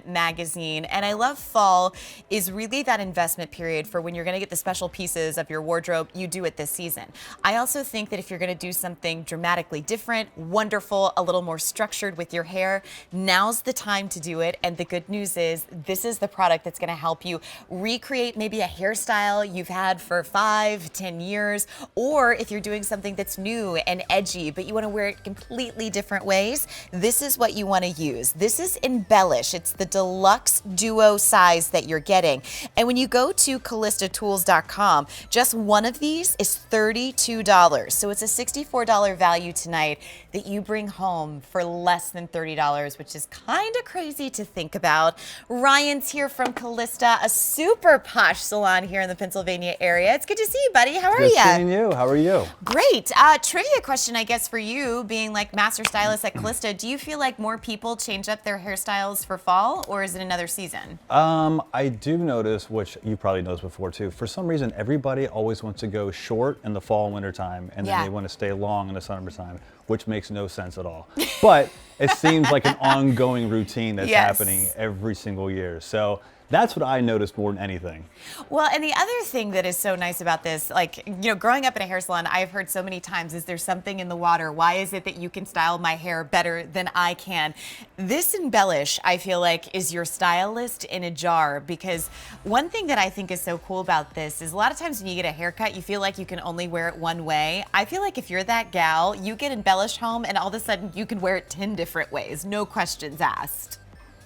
magazine, and I love fall is really that investment period for when you're going to get the special pieces of your wardrobe. You do it this season. I also think that if you're going to do something dramatically different, wonderful, a little more structured with your hair, now's the time to do it. And the good news is this is the product that's going to help you recreate maybe a hairstyle you've had for 5-10 years, or if you're doing something that's new and edgy but you want to wear it completely different ways, this is what you want to use. This is Embellish. It's the deluxe duo size that you're getting. And when you go to calistatools.com, just one of these is $32. So it's a $64 value tonight that you bring home for less than $30, which is kind of crazy to think about. Ryan's here from Calista, a super posh salon here in the Pennsylvania area. It's good to see you, buddy. How are you? Good seeing you. How are you? Great. Trivia question, I guess, for you, being like master stylist at Calista. Do you feel like more people change up their hairstyles for fall, or is it another season? I do notice, which you probably noticed before too, for some reason everybody always wants to go short in the fall and winter time, and then they want to stay long in the summertime, which makes no sense at all. But it seems like an ongoing routine that's happening every single year. So that's what I noticed more than anything. Well, and the other thing that is so nice about this, like, you know, growing up in a hair salon, I've heard so many times, is there something in the water? Why is it that you can style my hair better than I can? This Embellish, I feel like, is your stylist in a jar, because one thing that I think is so cool about this is a lot of times when you get a haircut, you feel like you can only wear it one way. I feel like if you're that gal, you get Embellish home and all of a sudden you can wear it 10 different ways, no questions asked.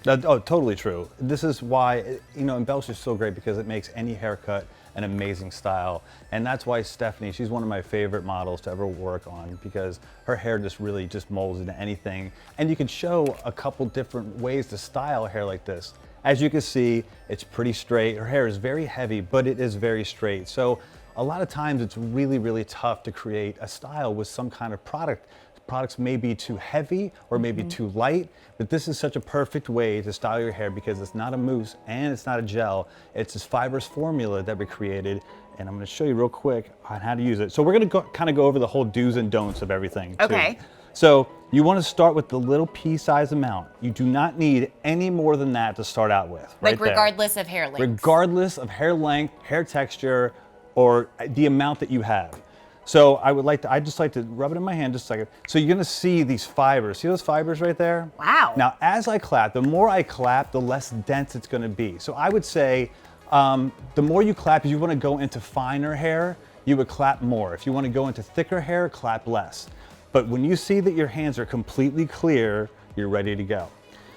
Oh, totally true. This is why, you know, Embellish is so great, because it makes any haircut an amazing style. And that's why Stephanie, she's one of my favorite models to ever work on, because her hair just really just molds into anything. And you can show a couple different ways to style a hair like this. As you can see, it's pretty straight. Her hair is very heavy, but it is very straight. So a lot of times it's really, really tough to create a style with some kind of product. Products may be too heavy or maybe too light, but this is such a perfect way to style your hair, because it's not a mousse and it's not a gel. It's this fibrous formula that we created, and I'm going to show you real quick on how to use it. So we're going to kind of go over the whole do's and don'ts of everything too. Okay. So you want to start with the little pea size amount. You do not need any more than that to start out with. Like regardless of hair length. Regardless of hair length, hair texture, or the amount that you have. So I just like to rub it in my hand just a second. So you're gonna see these fibers. See those fibers right there? Wow. Now, as I clap, the more I clap, the less dense it's gonna be. So I would say, the more you clap, if you wanna go into finer hair, you would clap more. If you wanna go into thicker hair, clap less. But when you see that your hands are completely clear, you're ready to go.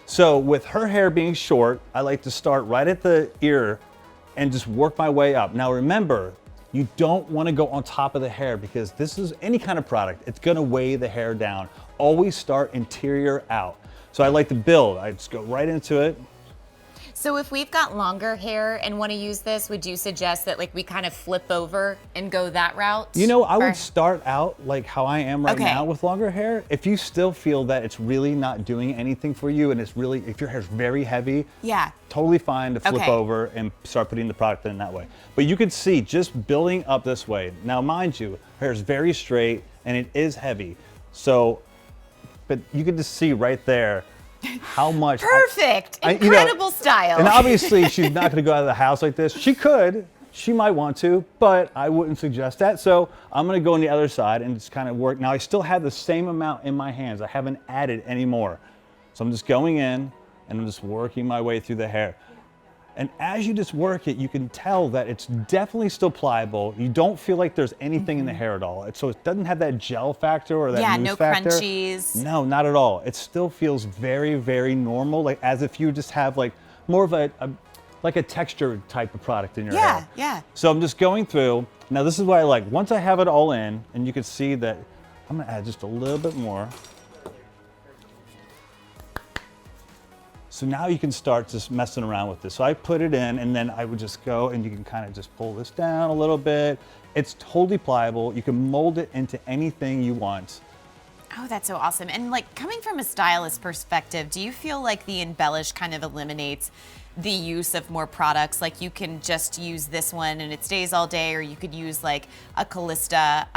So with her hair being short, I like to start right at the ear and just work my way up. Now remember, you don't want to go on top of the hair, because this is any kind of product, it's going to weigh the hair down. Always start interior out. So I like to build. I just go right into it. So if we've got longer hair and want to use this, would you suggest that like we kind of flip over and go that route? You know, I would start out like how I am right now with longer hair. If you still feel that it's really not doing anything for you, and it's really, if your hair's very heavy, totally fine to flip over and start putting the product in that way. But you can see just building up this way. Now, mind you, her hair's very straight and it is heavy. So, but you can just see right there how much. Perfect. Incredible style. And obviously she's not gonna go out of the house like this. She could, she might want to, but I wouldn't suggest that. So I'm gonna go on the other side and just kind of work. Now I still have the same amount in my hands. I haven't added any more. So I'm just going in and I'm just working my way through the hair. And as you just work it, you can tell that it's definitely still pliable. You don't feel like there's anything in the hair at all. So it doesn't have that gel factor or that mousse factor. No crunchies. No, not at all. It still feels very, very normal, like as if you just have like more of like a texture type of product in your hair. Yeah. So I'm just going through. Now this is what I like. Once I have it all in, and you can see that I'm gonna add just a little bit more. So now you can start just messing around with this. So I put it in, and then I would just go, and you can kind of just pull this down a little bit. It's totally pliable. You can mold it into anything you want. Oh, that's so awesome. And like coming from a stylist perspective, do you feel like the Embellish kind of eliminates the use of more products? Like you can just use this one and it stays all day, or you could use like a Calista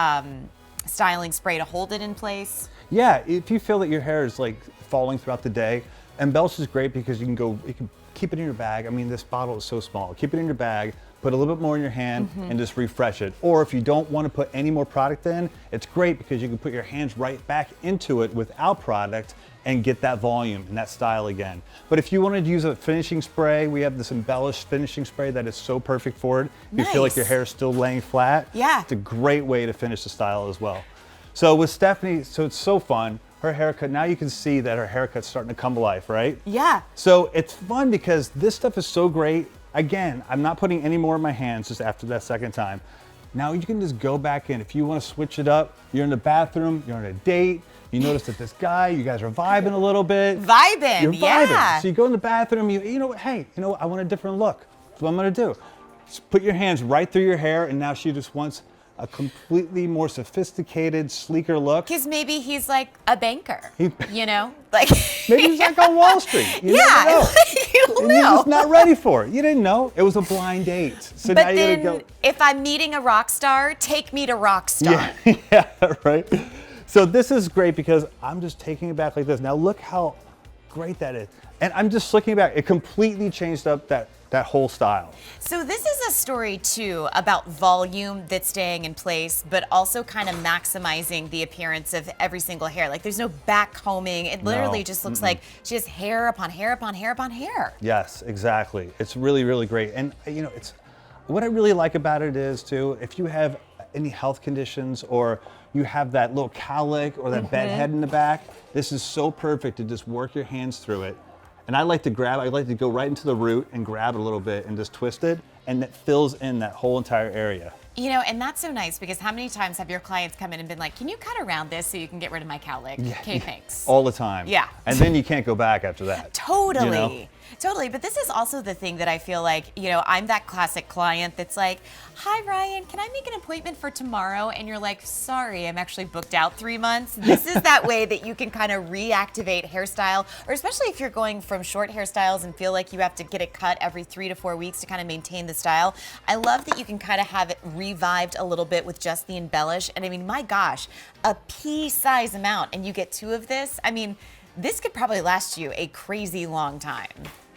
styling spray to hold it in place? Yeah, if you feel that your hair is like falling throughout the day, Embellish is great because you can keep it in your bag. I mean, this bottle is so small. Keep it in your bag, put a little bit more in your hand, and just refresh it. Or if you don't want to put any more product in, it's great because you can put your hands right back into it without product and get that volume and that style again. But if you wanted to use a finishing spray, we have this Embellish finishing spray that is so perfect for it. If you feel like your hair is still laying flat, it's a great way to finish the style as well. So with Stephanie, so it's so fun. Her haircut, now you can see that her haircut's starting to come to life, right? Yeah. So it's fun because this stuff is so great. Again, I'm not putting any more in my hands just after that second time. Now you can just go back in. If you want to switch it up, you're in the bathroom, you're on a date, you notice that this guy, you guys are vibing a little bit. Vibing, You're vibing. yeah. So you go in the bathroom, you know what, hey, you know what, I want a different look. That's what I'm gonna do. Just put your hands right through your hair, and now she just wants a completely more sophisticated, sleeker look. Because maybe he's like a banker, you know? Like maybe he's like on Wall Street. You yeah, never know. you don't And know. you're just not ready for it. You didn't know. It was a blind date. So But now you then, gotta go. if I'm meeting a rock star, take me to rock star. Yeah, yeah, right. So this is great because I'm just taking it back like this. Now look how great that is. And I'm just looking back. It completely changed up that whole style. So this is a story too about volume that's staying in place, but also kind of maximizing the appearance of every single hair. Like there's no back combing. It literally just looks like she has hair upon hair upon hair upon hair. Yes, exactly. It's really, really great. And you know, it's what I really like about it is too, if you have any health conditions or you have that little cowlick or that bedhead in the back, this is so perfect to just work your hands through it. And I like to go right into the root and grab it a little bit and just twist it, and it fills in that whole entire area. You know, and that's so nice because how many times have your clients come in and been like, can you cut around this so you can get rid of my cowlick? Yeah, Okay, thanks. All the time. Yeah. And then you can't go back after that. Totally. You know? Totally. But this is also the thing that I feel like, you know, I'm that classic client that's like, hi, Ryan, can I make an appointment for tomorrow? And you're like, sorry, I'm actually booked out 3 months. This is that way that you can kind of reactivate hairstyle, or especially if you're going from short hairstyles and feel like you have to get it cut every 3 to 4 weeks to kind of maintain the style. I love that you can kind of have it revived a little bit with just the Embellish. And I mean, my gosh, a pea-size amount, and you get 2 of this. I mean, this could probably last you a crazy long time.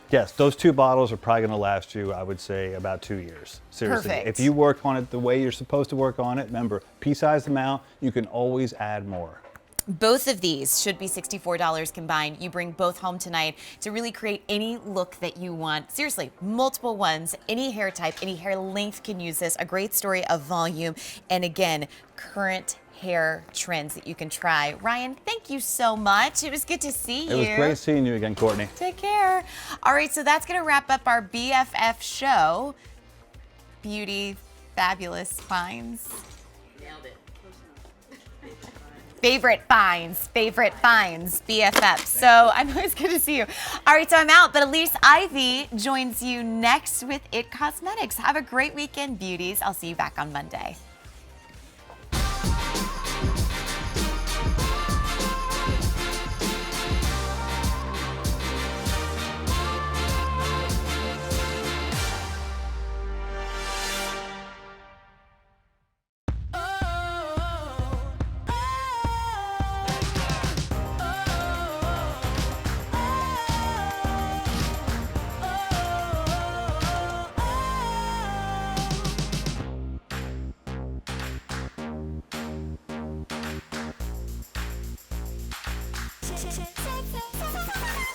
Yes, those 2 bottles are probably going to last you, I would say, about 2 years. Seriously. Perfect. If you work on it the way you're supposed to work on it, remember, pea-sized amount, you can always add more. Both of these should be $64 combined. You bring both home tonight to really create any look that you want. Seriously, multiple ones, any hair type, any hair length can use this. A great story of volume, and again, current hair trends that you can try. Ryan, thank you so much. It was good to see you. It was great seeing you again, Courtney. Take care. All right, so that's going to wrap up our BFF show. Beauty, fabulous finds. Nailed it. Favorite finds, BFF. So I'm always good to see you. All right, so I'm out, but Elise Ivy joins you next with It Cosmetics. Have a great weekend, beauties. I'll see you back on Monday. Check.